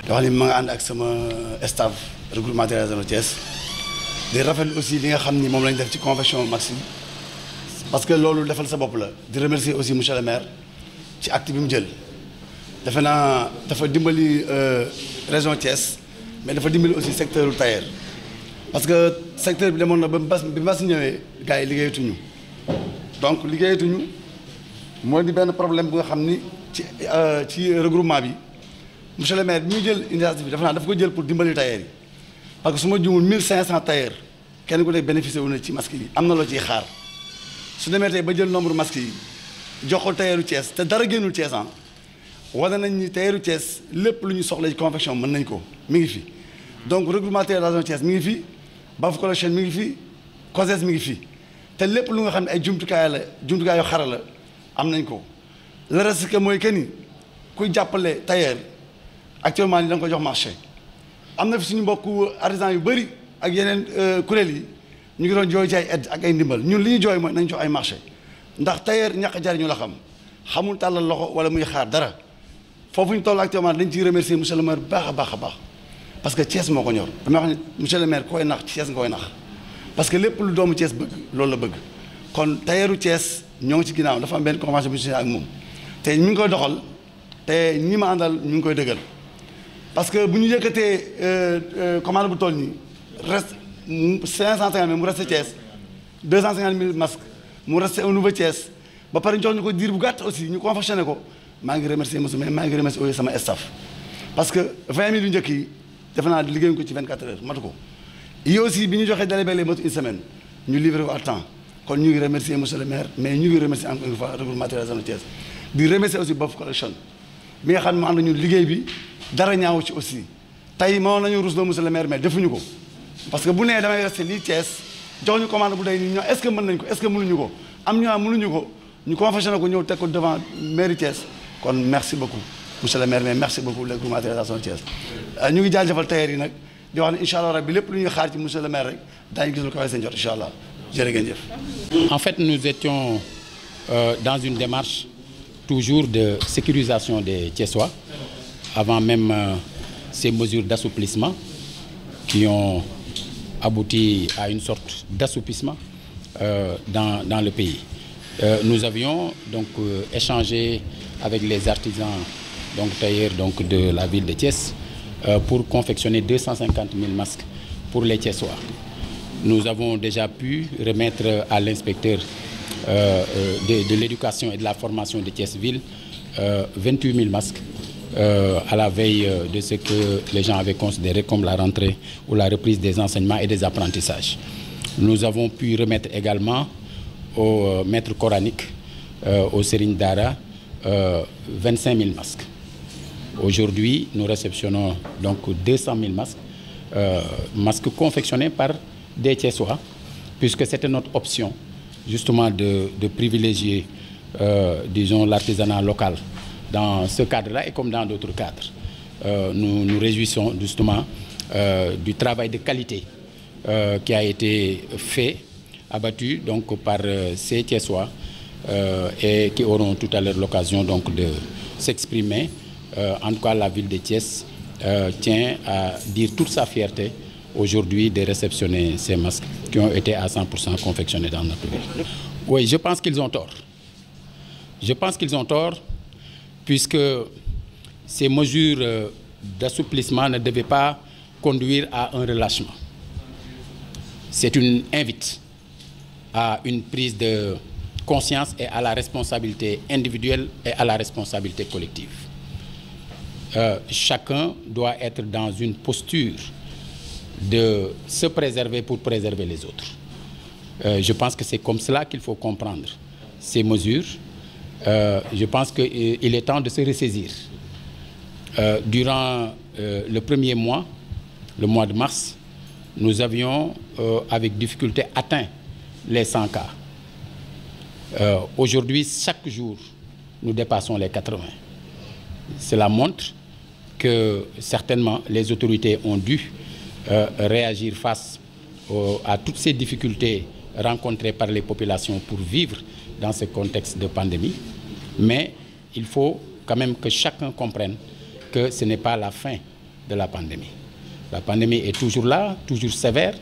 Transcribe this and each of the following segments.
da wax ni ma nga ànd ak sama staff regroupement des régions de Thiès di rafetlu aussi li nga xam ni moom lañ def ci confection Maxi parce que loolu defal sa bopp la di remercier aussi monsieur le maire ci acte bi mu jël defe naa dafa dimbali région Thiès mais dafa dimbali aussi secteur tailleur parce que secteur bi demoon na ba bi mbas ñëwee gars yi liggéeyatuñu donc liggéeyatuñu moo di benn problème bu nga xam ni ci regroupement bi monsieur le maire bi muy jël initiative bi dafa naa dafa ko jël pour dimbali tailleur yi parce que su ma juumul 1500 tailleur kenn ku nekk bénéficié wu na ci masque yi am na loo ciy xaar su demee tey ba jël nombre masque yi jox ko tailleuru Thiès te dara génnul Thiès wane nañ ni tailleuru Thiès lépp lu ñu soxla ci confection mën nañ ko mi ngi fi donc regroupement tailleur région Thiès mi ngi fi Baf Collection mi ngi fi COSES mi ngi fi te lépp lu nga xam ne ay jumtukaayu xara la am nañ ko le reste que mooy que ni kuy jàppale tailleur actuellement ni da nga ko jox marché am na fi suñu mbokku artisan yu bëri ak yeneen kuréel yi ñu ngi doon jooy ci ay aide ak ay ndimbal ñun li ñu jooy mooy nañ jox ay marché ndax tailleur ñàkk jariñu la xam xamul tàllal loxo wala muy xaar dara foofu ñu toll actuellement dañ ciy remercier monsieur le maire bu baax a baax a baax parce que Thiès moo ko ñor dama wax ne monsieur le maire koy nax Thiès nga koy nax parce que lépp lu doomu Thiès bëgg loolu la bëgg kon tailleuru Thiès ñoo ngi ci ginnaaw dafa am benn convention bu ñu signé ak moom te ñu ngi koy doxal te ñi ma àndal ñu ngi koy dëggal parce que bu ñu yëkkatee commande bu toll nii reste 550 000 mu reste Thiès 250 000 masques mu reste un nouveau Thiès ba pare jox ñu ko diir bu gàtt aussi ñu confectionné ko maa ngi remercier monsieur mais maa ngi remercier aussi sama staff parce que 20 000 yu njëkk yi defe naa liggéeyuñ ko ci 24 heures matu ko yi aussi bi ñu joxee délai bi matu une semaine ñu livré ko à temps kon ñu ngi remercier monsieur le maire mais ñu ngi remercier encore une fois regroupement des régions de Thiès di remercier aussi Baf Collection bi nga xam ne mu ànd nañu liggéey bi dara ñaaw ci aussi tey moo nañu rusloo monsieur le maire mais defuñu ko parce que bu nee damay resté lii Thiès jox ñu commande bu day nii ñoo est-ce que mën nañ ko est-ce que mënuñu ko am ñoo mënuñu ko ñu confectionné ko ñëw teg ko devant mairie Thiès kon merci beaucoup monsieur le maire mais merci beaucoup le regroupement des régions de Thiès ñu ngi jaajëfal tailleur yi nag di wax ne incha allah rabbi lépp lu ñuy xaar ci monsieur le maire rek daañu gis lu ko seen jot incha allah jërë ngeen jëf. En fait, nous étions dans une démarche toujours de sécurisation des Thiessois avant même ces mesures d'assouplissement qui ont abouti à une sorte d'assouplissement dans le pays. Nous avions donc échangé avec les artisans donc tailleurs donc de la ville de Thiès pour confectionner 250 000 masques pour les Thiessois. Nous avons déjà pu remettre à l'inspecteur de l'éducation et de la formation de Thiès-Ville 28 000 masques à la veille de ce que les gens avaient considéré comme la rentrée ou la reprise des enseignements et des apprentissages. Nous avons pu remettre également au maître coranique, au Serigne Dara, 25 000 masques. Aujourd'hui, nous réceptionnons donc 200 000 masques, masques confectionnés par des Thiessois, puisque c'était notre option justement de privilégier, disons, l'artisanat local dans ce cadre-là et comme dans d'autres cadres. Nous nous réjouissons justement du travail de qualité qui a été fait, abattu donc par ces Thiessois et qui auront tout à l'heure l'occasion donc de s'exprimer. En tout cas, la ville de Thiès tient à dire toute sa fierté aujourd'hui de réceptionner ces masques qui ont été à 100% confectionnés dans notre ville. Oui, je pense qu'ils ont tort. Je pense qu'ils ont tort puisque ces mesures d'assouplissement ne devaient pas conduire à un relâchement. C'est une invite à une prise de conscience et à la responsabilité individuelle et à la responsabilité collective. Chacun doit être dans une posture de se préserver pour préserver les autres. Je pense que c'est comme cela qu'il faut comprendre ces mesures. Je pense qu'il est temps de se ressaisir. Durant le premier mois, le mois de mars, nous avions avec difficulté atteint les 100 cas. Aujourd'hui, chaque jour, nous dépassons les 80. Cela montre que certainement les autorités ont dû réagir face à toutes ces difficultés rencontrées par les populations pour vivre dans ce contexte de pandémie. Mais il faut quand même que chacun comprenne que ce n'est pas la fin de la pandémie. La pandémie est toujours là, toujours sévère,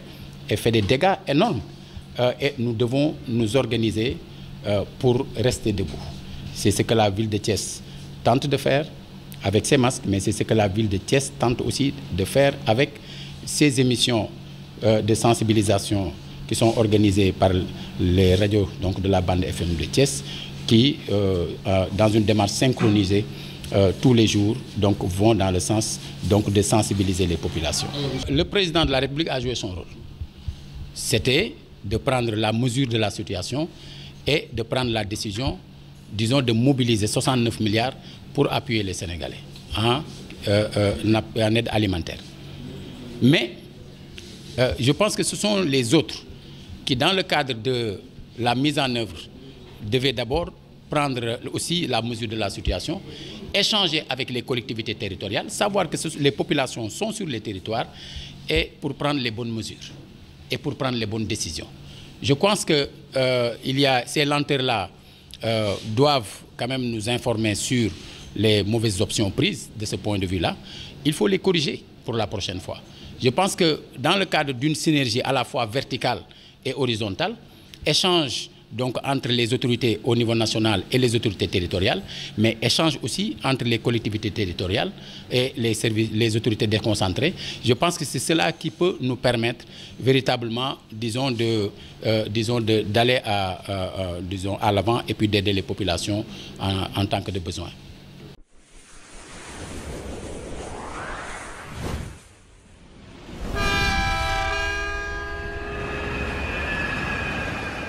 et fait des dégâts énormes. Et nous devons nous organiser pour rester debout. C'est ce que la ville de Thiès tente de faire avec ses masques, mais c'est ce que la ville de Thiès tente aussi de faire avec ses émissions de sensibilisation qui sont organisées par les radios donc, de la bande FM de Thiès, qui, dans une démarche synchronisée, tous les jours donc, vont dans le sens donc, de sensibiliser les populations. Le président de la République a joué son rôle. C'était de prendre la mesure de la situation et de prendre la décision, disons, de mobiliser 69 milliards pour appuyer les Sénégalais en aide alimentaire. Mais je pense que ce sont les autres qui, dans le cadre de la mise en œuvre, devaient d'abord prendre aussi la mesure de la situation, échanger avec les collectivités territoriales, savoir que les populations sont sur les territoires et pour prendre les bonnes mesures et pour prendre les bonnes décisions. Je pense que ces lenteurs-là doivent quand même nous informer sur les mauvaises options prises de ce point de vue-là. Il faut les corriger pour la prochaine fois. Je pense que dans le cadre d'une synergie à la fois verticale et horizontale, échange donc entre les autorités au niveau national et les autorités territoriales, mais échange aussi entre les collectivités territoriales et les autorités déconcentrées. Je pense que c'est cela qui peut nous permettre véritablement, disons, d'aller à l'avant et puis d'aider les populations en tant que de besoin.